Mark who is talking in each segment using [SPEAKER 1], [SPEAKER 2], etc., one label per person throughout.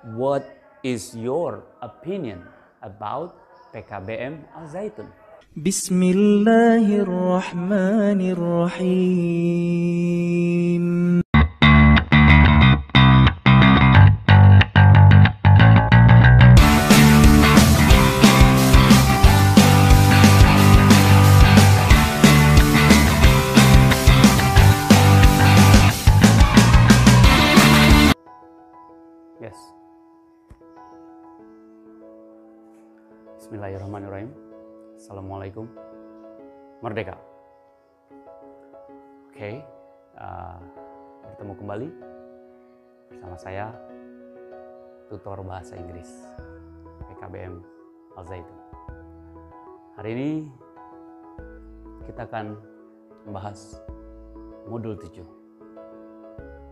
[SPEAKER 1] What is your opinion about PKBM Al Zaitun?
[SPEAKER 2] Bismillahirrahmanirrahim.
[SPEAKER 1] Yes. Bismillahirrahmanirrahim. Assalamualaikum. Merdeka. Oke, bertemu kembali bersama saya, tutor bahasa Inggris PKBM Al Zaitun. Hari ini kita akan membahas modul 7.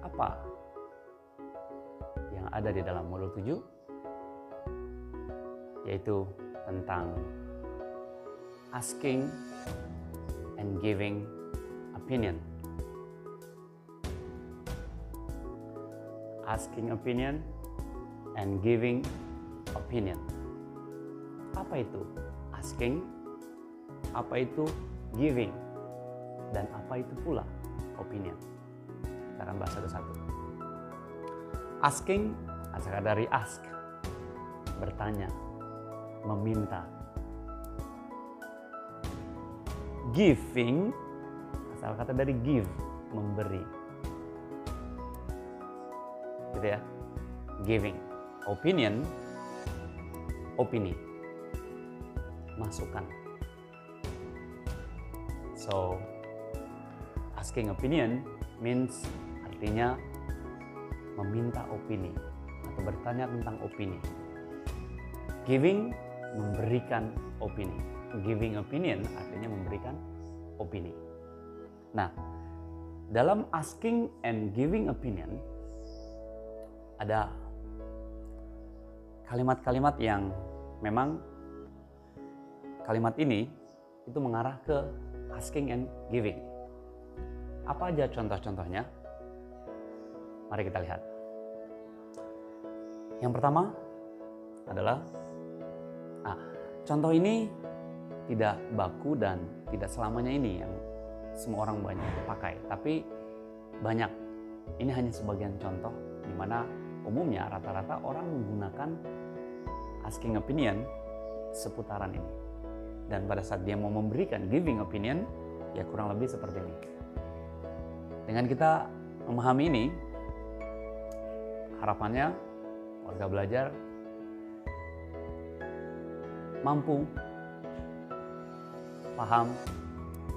[SPEAKER 1] Apa yang ada di dalam modul 7? Yaitu tentang asking and giving opinion. Asking opinion and giving opinion. Apa itu asking? Apa itu giving? Dan apa itu pula opinion? Kita akan bahas satu-satu. Asking asal dari ask, bertanya, meminta. Giving asal kata dari give, memberi. Gitu ya. Giving. Opinion, opini, masukan. So, asking opinion means artinya meminta opini atau bertanya tentang opini. Giving, memberikan opini. Giving opinion artinya memberikan opini. Nah, dalam asking and giving opinion ada kalimat-kalimat yang memang kalimat ini itu mengarah ke asking and giving. Apa aja contoh-contohnya? Mari kita lihat. Yang pertama adalah contoh ini tidak baku dan tidak selamanya ini yang semua orang banyak pakai, tapi banyak. Ini hanya sebagian contoh di mana umumnya rata-rata orang menggunakan asking opinion seputaran ini. Dan pada saat dia mau memberikan giving opinion, ya kurang lebih seperti ini. Dengan kita memahami ini, harapannya warga belajar mampu paham,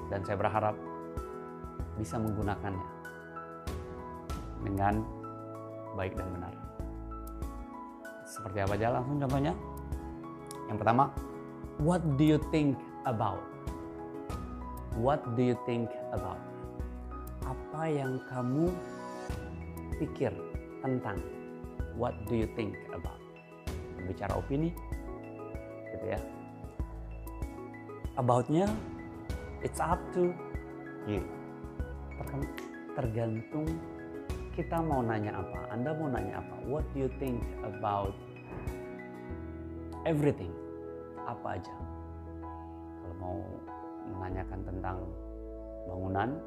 [SPEAKER 1] dan saya berharap bisa menggunakannya dengan baik dan benar. Seperti apa aja langsung contohnya? Yang pertama, what do you think about? What do you think about? Apa yang kamu pikir tentang? What do you think about? Berbicara opini, gitu ya. About-nya, it's up to you. Tergantung kita mau nanya apa, Anda mau nanya apa. What do you think about everything? Apa aja. Kalau mau menanyakan tentang bangunan,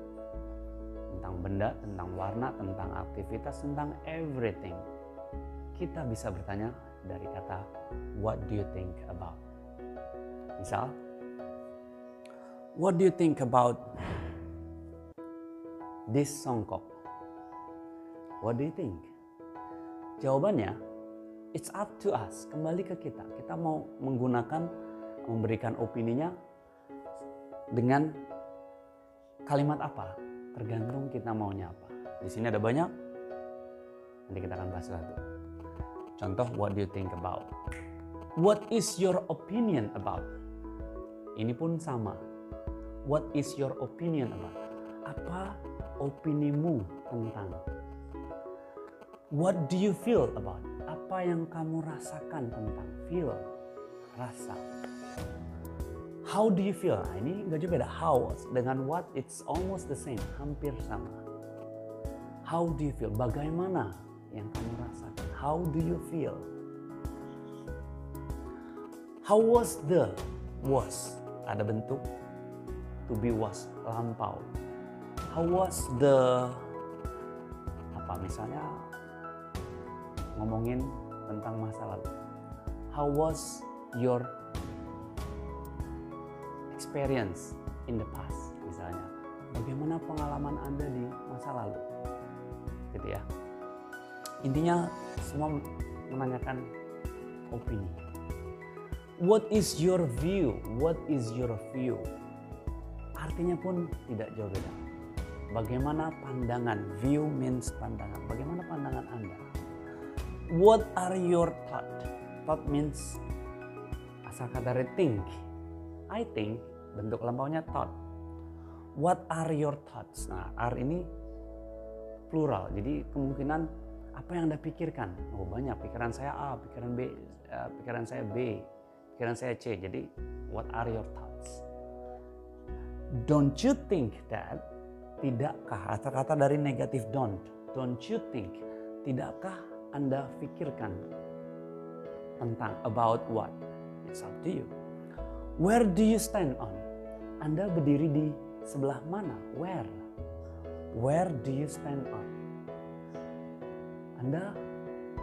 [SPEAKER 1] tentang benda, tentang warna, tentang aktivitas, tentang everything, kita bisa bertanya dari kata what do you think about. Misal, what do you think about this songkok? What do you think? Jawabannya, it's up to us. Kembali ke kita. Kita mau memberikan opininya dengan kalimat apa? Tergantung kita maunya apa. Di sini ada banyak. Nanti kita akan bahas satu. Contoh, what do you think about? What is your opinion about? Ini pun sama. What is your opinion about? Apa opinimu tentang? What do you feel about? Apa yang kamu rasakan tentang? Feel, rasa. How do you feel? Nah, ini nggak jauh beda. How dengan what, it's almost the same, hampir sama. How do you feel? Bagaimana yang kamu rasakan? How do you feel? How was the? Was. Ada bentuk. To be was. Lampau. How was the? Apa misalnya ngomongin tentang masa lalu. How was your experience in the past? Misalnya, bagaimana pengalaman Anda di masa lalu? Gitu ya. Intinya semua menanyakan opini. What is your view? What is your view? Artinya pun tidak jauh beda. Bagaimana pandangan? View means pandangan. Bagaimana pandangan Anda? What are your thought? Thought means asal kata dari think. I think, bentuk lampaunya thought. What are your thoughts? Nah, are ini plural. Jadi kemungkinan apa yang Anda pikirkan? Oh, banyak. Pikiran saya A, pikiran B, pikiran saya B, pikiran saya C. Jadi, what are your thoughts? Don't you think that? Tidakkah? Asal kata dari negatif don't. Don't you think? Tidakkah Anda pikirkan tentang about what? It's up to you. Where do you stand on? Anda berdiri di sebelah mana? Where? Where do you stand on? Anda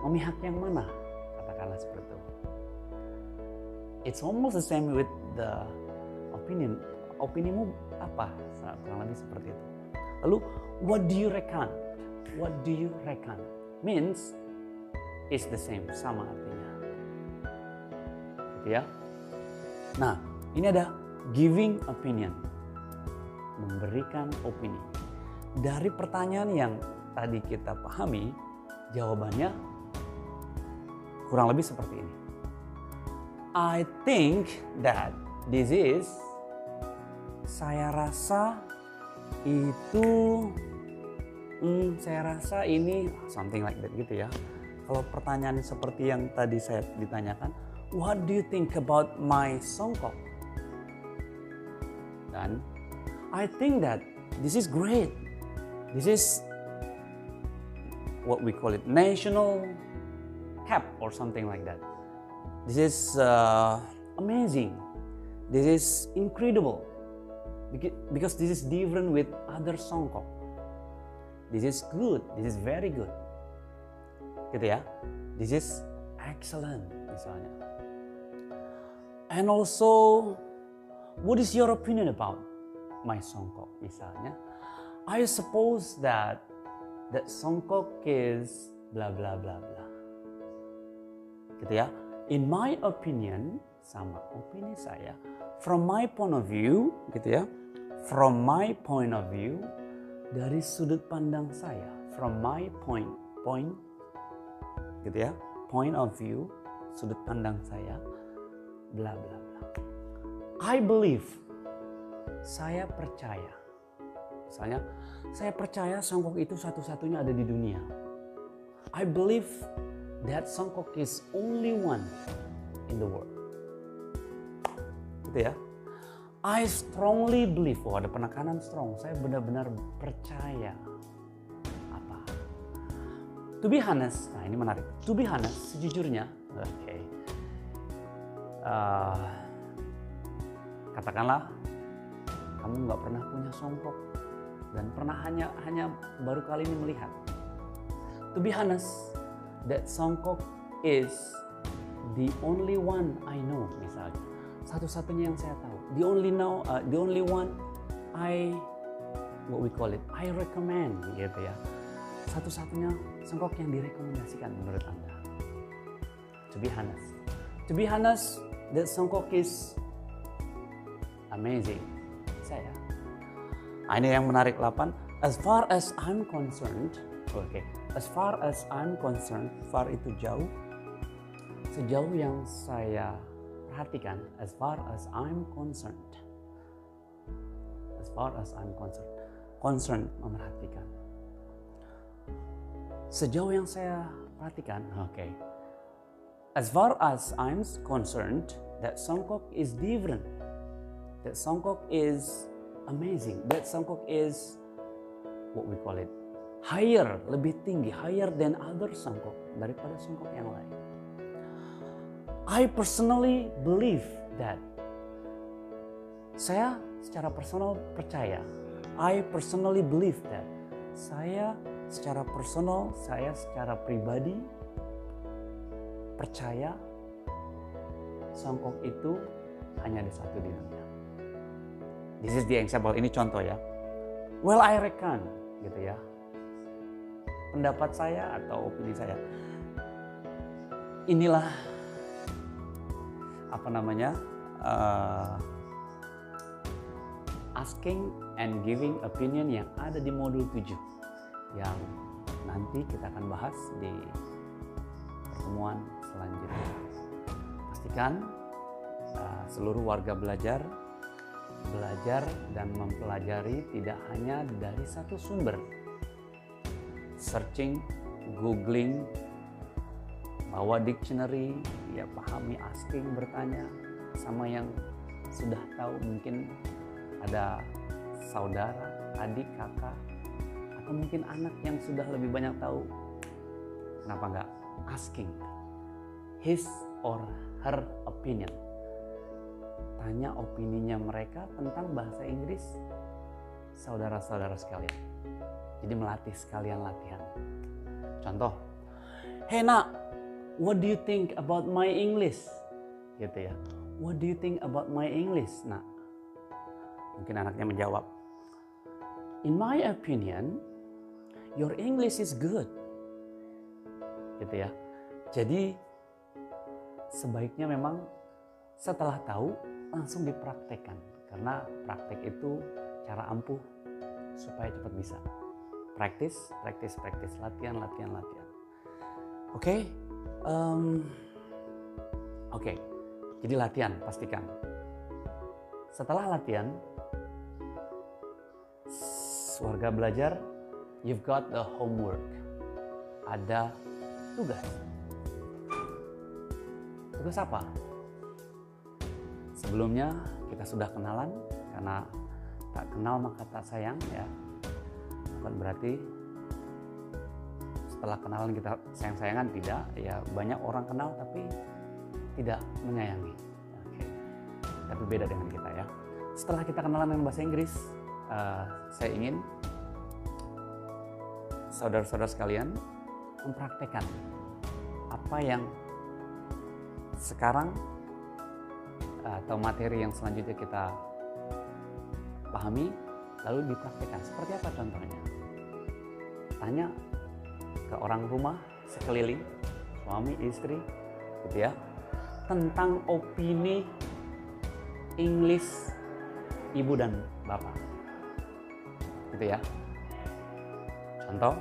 [SPEAKER 1] memihak yang mana? Katakanlah seperti itu. It's almost the same with the opinion. Opinimu apa? Kurang lebih seperti itu. Lalu, what do you reckon? What do you reckon? Means is the same, sama artinya. Gitu ya. Nah, ini ada giving opinion. Memberikan opini. Dari pertanyaan yang tadi kita pahami, jawabannya kurang lebih seperti ini. I think that this is, saya rasa itu, saya rasa ini, something like that gitu ya. Kalau pertanyaan seperti yang tadi saya ditanyakan, what do you think about my songkok? Dan I think that this is great. This is what we call it national cap or something like that. This is amazing. This is incredible. Because this is different with other songkok. This is good. This is very good. Gitu ya. This is excellent misalnya. And also, what is your opinion about my songkok misalnya? I suppose that songkok is bla bla bla bla. Gitu ya. In my opinion, sama opini saya. From my point of view, gitu ya. From my point of view, dari sudut pandang saya. From my point, gitu ya. Point of view, sudut pandang saya. Bla bla bla. I believe, saya percaya. Misalnya, saya percaya songkok itu satu-satunya ada di dunia. I believe that songkok is only one in the world. Gitu ya. I strongly believe, ada penekanan strong. Saya benar-benar percaya. Apa? To be honest, nah ini menarik. To be honest, sejujurnya, okay. Katakanlah kamu nggak pernah punya songkok dan pernah hanya baru kali ini melihat. To be honest, that songkok is the only one I know, misalnya. Satu-satunya yang saya tahu. The only one what we call it, I recommend, gitu ya. Satu-satunya songkok yang direkomendasikan menurut Anda. To be honest. To be honest, that songkok is amazing. Saya. Ini yang menarik 8. As far as I'm concerned, okay. As far as I'm concerned, far itu jauh. Sejauh yang saya perhatikan, as far as I'm concerned. As far as I'm concerned. Concerned, memerhatikan. Sejauh yang saya perhatikan, okay. As far as I'm concerned, that songkok is different. That songkok is amazing. That songkok is what we call it, higher, lebih tinggi, higher than other songkok, daripada songkok yang lain. I personally believe that. Saya secara personal percaya. I personally believe that. Saya secara personal, saya secara pribadi percaya songkok itu hanya ada satu di dunia. This is the example, ini contoh ya. Well, I reckon, gitu ya. Pendapat saya atau opini saya. Inilah apa namanya? Asking and giving opinion yang ada di modul 7 yang nanti kita akan bahas di pertemuan selanjutnya. Pastikan seluruh warga belajar dan mempelajari tidak hanya dari satu sumber. Searching, googling, bawa dictionary, ya pahami, asking, bertanya sama yang sudah tahu, mungkin ada saudara, adik, kakak, atau mungkin anak yang sudah lebih banyak tahu. Kenapa enggak asking his or her opinion? Tanya opininya mereka tentang bahasa Inggris saudara-saudara sekalian. Jadi melatih sekalian latihan. Contoh, "Hey nak, what do you think about my English?" Gitu ya. "What do you think about my English, nak?" Mungkin anaknya menjawab, "In my opinion, your English is good." Gitu ya. Jadi sebaiknya memang setelah tahu langsung dipraktekkan, karena praktek itu cara ampuh supaya cepat bisa. Practice, latihan. Oke. Jadi latihan, pastikan. Setelah latihan, warga belajar, you've got the homework. Ada tugas. Tugas apa? Sebelumnya kita sudah kenalan, karena tak kenal maka tak sayang ya. Bukan berarti setelah kenalan kita sayang-sayangan, tidak. Ya banyak orang kenal tapi tidak menyayangi. Oke. Tapi beda dengan kita ya. Setelah kita kenalan dengan bahasa Inggris, saya ingin saudara-saudara sekalian mempraktekkan apa yang sekarang atau materi yang selanjutnya kita pahami, lalu dipraktekkan. Seperti apa contohnya? Tanya ke orang rumah sekeliling, suami, istri, gitu ya, tentang opini English ibu dan bapak. Gitu ya. Contoh,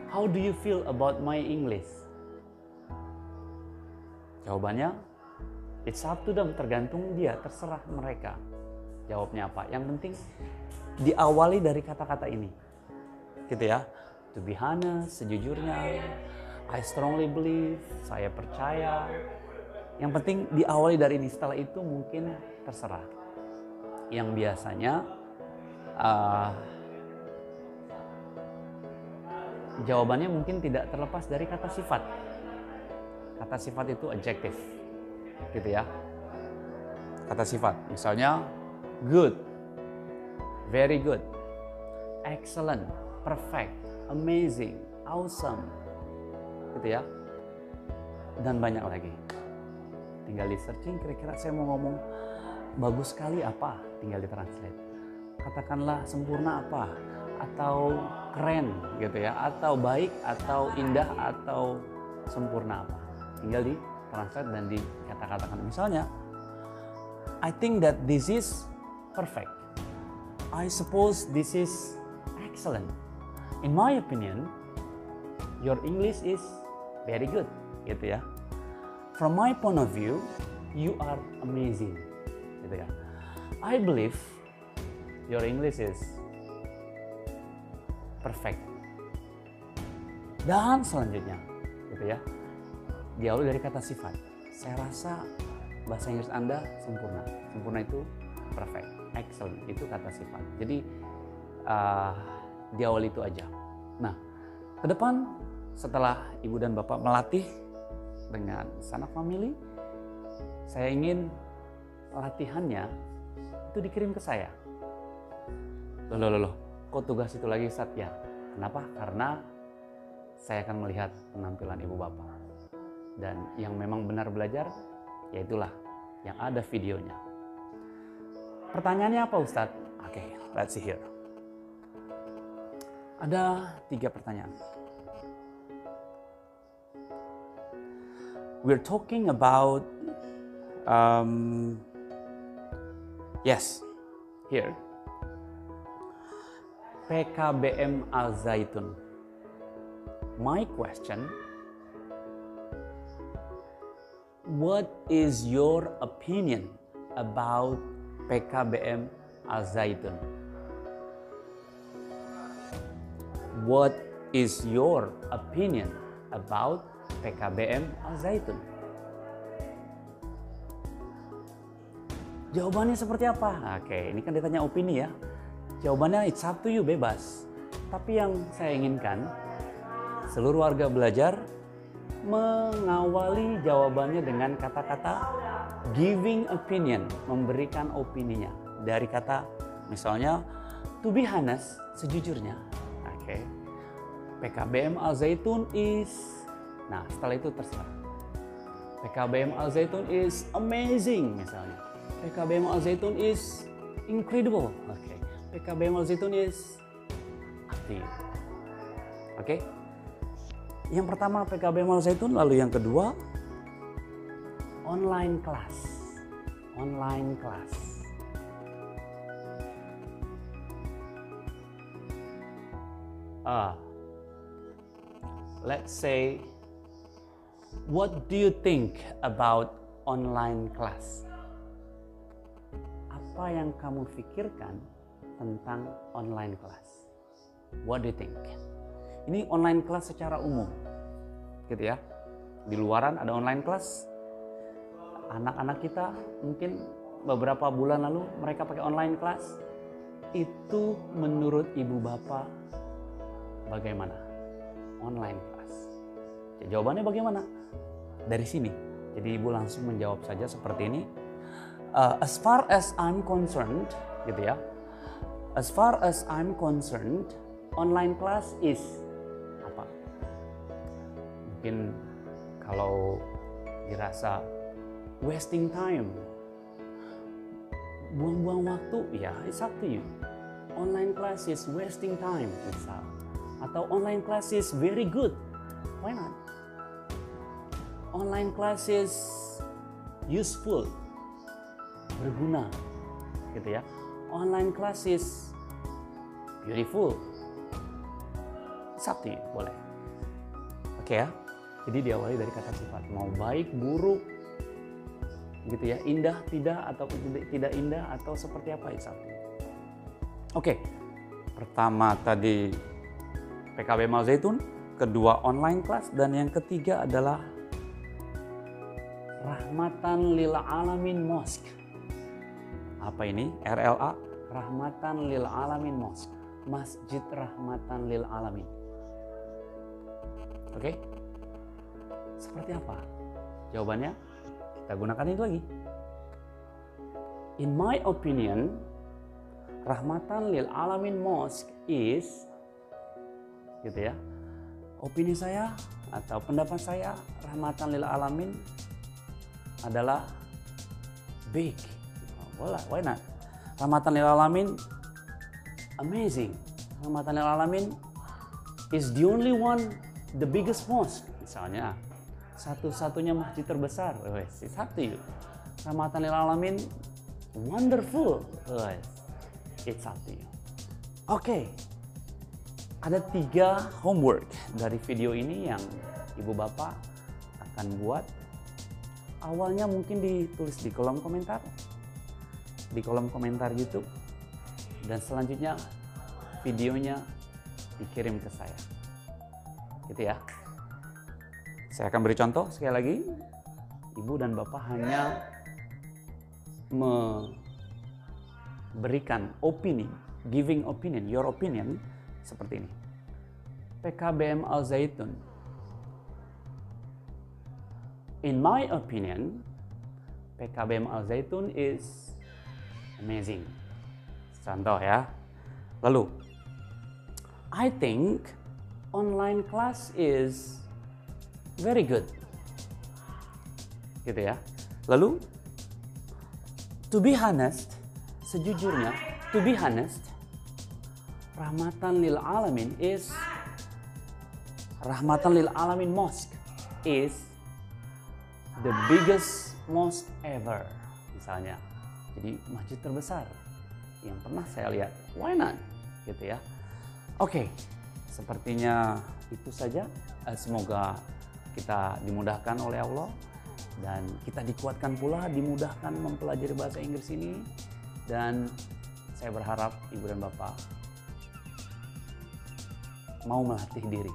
[SPEAKER 1] "How do you feel about my English?" Jawabannya, it's up to them, tergantung dia, terserah mereka. Jawabnya apa? Yang penting diawali dari kata-kata ini. Gitu ya. To be honest, sejujurnya, I strongly believe, saya percaya. Yang penting diawali dari ini. Setelah itu mungkin terserah. Yang biasanya jawabannya mungkin tidak terlepas dari kata sifat. Kata sifat itu adjektif, gitu ya. Kata sifat, misalnya good, very good, excellent, perfect, amazing, awesome, gitu ya. Dan banyak lagi. Tinggal di searching, kira-kira saya mau ngomong bagus sekali apa, tinggal ditranslate. Katakanlah sempurna apa, atau keren gitu ya, atau baik, atau indah, atau sempurna apa. Tinggal ditranslate dan dikata-katakan. Misalnya, I think that this is perfect. I suppose this is excellent. In my opinion, your English is very good, gitu ya. From my point of view, you are amazing, gitu ya. I believe your English is perfect. Dan selanjutnya, gitu ya, diawali dari kata sifat. Saya rasa bahasa Inggris Anda sempurna. Sempurna itu perfect, excellent itu kata sifat. Jadi di awal itu aja. Nah, ke depan setelah ibu dan bapak melatih dengan Sanak Family, saya ingin latihannya itu dikirim ke saya. Loh, kok tugas itu lagi Ustaz? Ya, kenapa? Karena saya akan melihat penampilan ibu bapak. Dan yang memang benar belajar, ya itulah yang ada videonya. Pertanyaannya apa Ustaz? Oke, let's see here. Ada 3 pertanyaan. We're talking about, yes, here. PKBM Al Zaitun. My question, what is your opinion about PKBM Al Zaitun? What is your opinion about PKBM Al Zaitun? Jawabannya seperti apa? Oke, ini kan ditanya opini ya. Jawabannya it's up to you, bebas. Tapi yang saya inginkan, seluruh warga belajar mengawali jawabannya dengan kata-kata giving opinion, memberikan opininya. Dari kata misalnya, to be honest, sejujurnya. Oke. PKBM Al Zaitun is, nah setelah itu terserah. PKBM Al Zaitun is amazing misalnya. PKBM Al Zaitun is incredible. Oke. PKBM Al Zaitun is aktif. Oke. Yang pertama PKBM Al Zaitun, lalu yang kedua online class. Online class. Let's say, what do you think about online class? Apa yang kamu pikirkan tentang online class? What do you think? Ini online class secara umum, gitu ya. Di luaran ada online class. Anak-anak kita mungkin beberapa bulan lalu mereka pakai online class. Itu menurut ibu bapak bagaimana? Online class. Jawabannya bagaimana? Dari sini. Jadi ibu langsung menjawab saja seperti ini. As far as I'm concerned, gitu ya. As far as I'm concerned, online class is apa? Mungkin kalau dirasa wasting time, buang-buang waktu, ya it's up to you. Online class is wasting time, misal. Atau online class is very good, why not? Online class is useful, berguna, gitu ya. Online class is beautiful, it's up to you, boleh. Oke ya, jadi diawali dari kata sifat, mau baik, buruk, gitu ya, indah, tidak, atau tidak indah, atau seperti apa, it's up to you. Oke, pertama tadi PKBM Al Zaitun, kedua online class, dan yang ketiga adalah Rahmatan Lil Alamin Mosque. Apa ini? RLA, Rahmatan Lil Alamin Mosque, Masjid Rahmatan Lil Alamin. Oke? Seperti apa? Jawabannya kita gunakan itu lagi. In my opinion, Rahmatan Lil Alamin Mosque is, gitu ya. Opini saya atau pendapat saya, Rahmatan Lil Alamin adalah big. Boleh, why not? Rahmatan Lil Alamin amazing. Rahmatan Lil Alamin is the only one, the biggest mosque. Misalnya, satu-satunya masjid terbesar. It's up to you. Rahmatan Lil Alamin wonderful. It's up to you. Oke. Ada 3 homework dari video ini yang ibu bapak akan buat. Awalnya mungkin ditulis di kolom komentar, YouTube, dan selanjutnya videonya dikirim ke saya, gitu ya. Saya akan beri contoh sekali lagi. Ibu dan bapak hanya memberikan opini giving opinion, your opinion seperti ini. PKBM Al Zaitun. In my opinion, PKBM Al Zaitun is amazing. Contoh ya. Lalu, I think online class is very good. Gitu ya. Lalu, to be honest, sejujurnya, to be honest, Rahmatan Lil Alamin Mosque is the biggest mosque ever. Misalnya, jadi masjid terbesar yang pernah saya lihat. Why not? Gitu ya. Oke, sepertinya itu saja. Semoga kita dimudahkan oleh Allah dan kita dikuatkan pula, dimudahkan mempelajari bahasa Inggris ini. Dan saya berharap Ibu dan Bapak mau melatih diri.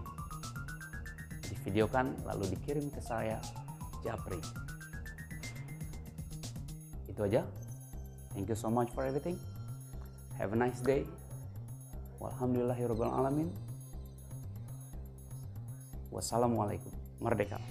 [SPEAKER 1] Divideokan lalu dikirim ke saya, Japri. Itu aja. Thank you so much for everything. Have a nice day. Walhamdulillahirabbil alamin. Wassalamualaikum. Merdeka.